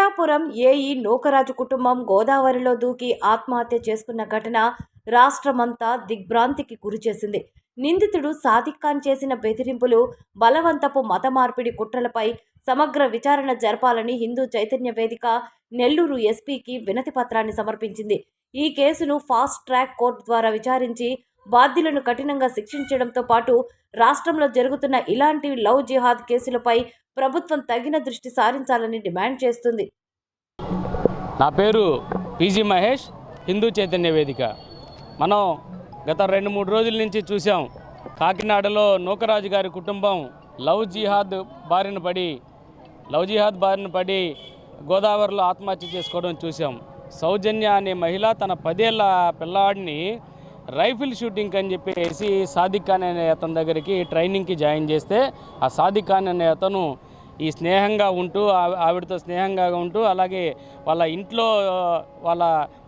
Pithapuram AE Nookaraju కుటుంబం గోదావరిలో దూకి ఆత్మహత్య చేసుకున్న ఘటన రాష్ట్రమంతా దిగ్భ్రాంతికి గురిచేసింది. నిందితుడు సాదిక్ ఖాన్ చేసిన బెదిరింపులు, బలవంతపు మత మార్పిడి కుట్రలపై సమగ్ర విచారణ జరపాలని హిందూ చైతన్య వేదిక నెల్లూరు ఎస్పీకి వినతి పత్రాన్ని సమర్పించింది. ఈ కేసును ఫాస్ట్ ట్రాక్ కోర్టు ద్వారా విచారించి బాధ్యులను కఠినంగా శిక్షించడంతో పాటు రాష్ట్రంలో జరుగుతున్న ఇలాంటి లవ్ జిహాద్ కేసులపై ప్రభుత్వం తగిన దృష్టి సారించాలని డిమాండ్ చేస్తుంది. నా పేరు పీజీ మహేష్, హిందూ చైతన్య వేదిక. మనం గత 2-3 రోజుల నుంచి చూసాం, కాకినాడలో నూకరాజు గారి కుటుంబం లవ్ జిహాద్ బారిన పడి గోదావరిలో ఆత్మహత్య చేసుకోవడం చూసాం. సౌజన్య అనే మహిళ తన 10 ఏళ్ల పిల్లాడిని రైఫిల్ షూటింగ్ అని చెప్పేసి సాదిక్ ఖాన్ అనే అతని దగ్గరికి ట్రైనింగ్కి జాయిన్ చేస్తే, ఆ సాదిక్ ఖాన్ అనే అతను ఈ స్నేహంగా ఉంటూ ఆవిడతో స్నేహంగా ఉంటూ, అలాగే వాళ్ళ ఇంట్లో వాళ్ళ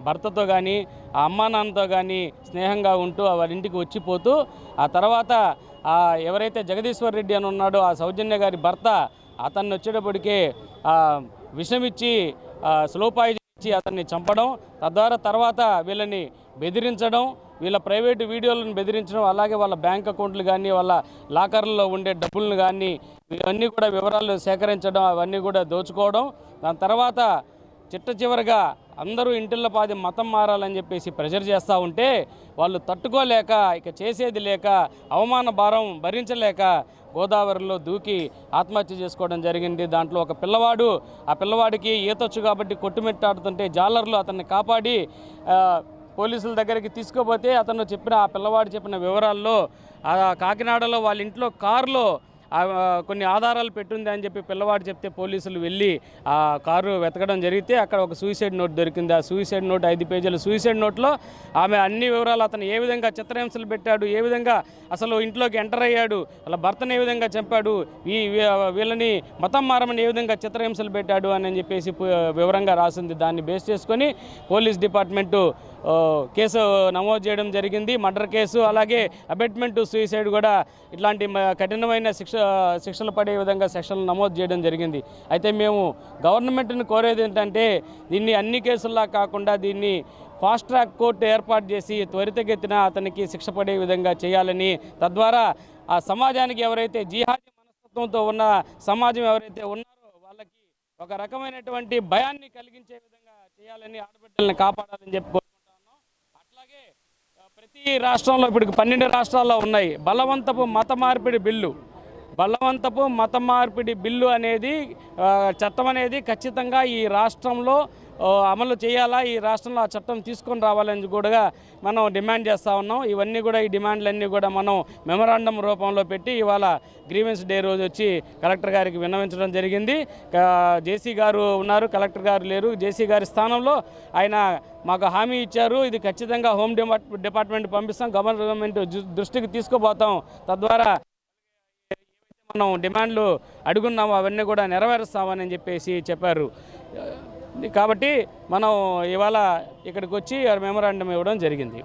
భర్తతో కానీ ఆ అమ్మా నాన్నతో కానీ స్నేహంగా ఉంటూ వాళ్ళ ఇంటికి వచ్చిపోతూ, ఆ తర్వాత ఎవరైతే జగదీశ్వర్ రెడ్డి అని ఉన్నాడో ఆ సౌజన్య గారి భర్త, అతన్ని వచ్చేటప్పటికే విషమిచ్చి స్లో పాయిజన్ ఇచ్చి అతన్ని చంపడం, తద్వారా తర్వాత వీళ్ళని బెదిరించడం, వీళ్ళ ప్రైవేటు వీడియోలను బెదిరించడం, అలాగే వాళ్ళ బ్యాంక్ అకౌంట్లు కానీ వాళ్ళ లాకర్లలో ఉండే డబ్బులను కానీ ఇవన్నీ కూడా వివరాలు సేకరించడం, అవన్నీ కూడా దోచుకోవడం. దాని తర్వాత చివరిగా అందరూ ఇంటిల్లపాది మతం మారాలని చెప్పేసి ప్రెషర్ చేస్తూ ఉంటే వాళ్ళు తట్టుకోలేక, ఇక చేసేది లేక, అవమాన భారం భరించలేక గోదావరిలో దూకి ఆత్మహత్య చేసుకోవడం జరిగింది. దాంట్లో ఒక పిల్లవాడు, ఆ పిల్లవాడికి ఈతొచ్చు కాబట్టి కొట్టుమిట్టాడుతుంటే జాలర్లు అతన్ని కాపాడి పోలీసుల దగ్గరికి తీసుకుపోతే ఆ పిల్లవాడు చెప్పిన వివరాల్లో కాకినాడలో వాళ్ళ ఇంట్లో కారులో కొన్ని ఆధారాలు పెట్టుంది అని చెప్పి పిల్లవాడు చెప్తే పోలీసులు వెళ్ళి ఆ కారు వెతకడం జరిగితే అక్కడ ఒక సూసైడ్ నోట్ దొరికింది. ఆ సూసైడ్ నోట్ 5 పేజీల సూసైడ్ నోట్లో ఆమె అన్ని వివరాలు, అతను ఏ విధంగా చిత్రహింసలు పెట్టాడు, ఏ విధంగా అసలు ఇంట్లోకి ఎంటర్ అయ్యాడు, వాళ్ళ భర్తను ఏ విధంగా చంపాడు, వీళ్ళని మతం మారమని ఏ విధంగా చిత్రహింసలు పెట్టాడు అని చెప్పేసి వివరంగా రాసింది. దాన్ని బేస్ చేసుకొని పోలీస్ డిపార్ట్మెంటు కేసు నమోదు చేయడం జరిగింది. మర్డర్ కేసు, అలాగే అబెట్మెంట్ సూసైడ్ కూడా ఇట్లాంటి కఠినమైన శిక్షలు పడే విధంగా సెక్షన్లు నమోదు చేయడం జరిగింది. అయితే మేము గవర్నమెంట్ని కోరేది ఏంటంటే, దీన్ని అన్ని కేసుల్లా కాకుండా దీన్ని ఫాస్ట్ ట్రాక్ కోర్టు ఏర్పాటు చేసి త్వరితగతిన అతనికి శిక్ష పడే విధంగా చేయాలని, తద్వారా ఆ సమాజానికి ఎవరైతే జిహాదీ మనస్తత్వంతో ఉన్న సమాజం ఎవరైతే ఉన్నారో వాళ్ళకి ఒక రకమైనటువంటి భయాన్ని కలిగించే విధంగా చేయాలని, ఆడబిడ్డలను కాపాడాలని చెప్పి కోరుకుంటున్నాం. అట్లాగే ప్రతి రాష్ట్రంలో ఇప్పుడు 12 రాష్ట్రాల్లో ఉన్నాయి బలవంతపు మత మార్పిడి బిల్లు అనేది, చట్టం అనేది ఖచ్చితంగా ఈ రాష్ట్రంలో అమలు చేయాలా, ఈ రాష్ట్రంలో ఆ చట్టం తీసుకొని రావాలని కూడా మనం డిమాండ్ చేస్తూ ఉన్నాం. ఇవన్నీ కూడా, ఈ డిమాండ్లన్నీ కూడా మనం మెమరాండం రూపంలో పెట్టి ఇవాళ గ్రీవెన్స్ డే రోజు వచ్చి కలెక్టర్ గారికి విన్నవించడం జరిగింది. జేసీ గారు ఉన్నారు, కలెక్టర్ గారు లేరు. జేసీ గారి స్థానంలో ఆయన మాకు హామీ ఇచ్చారు, ఇది ఖచ్చితంగా హోమ్ డిపార్ట్మెంట్ పంపిస్తాం, గవర్నమెంట్ దృష్టికి తీసుకుపోతాం, తద్వారా మనం డిమాండ్లు అడుగున్నాము అవన్నీ కూడా నెరవేరుస్తామని చెప్పేసి చెప్పారు. కాబట్టి మనం ఇవాళ ఇక్కడికి వచ్చి మెమరాండం ఇవ్వడం జరిగింది.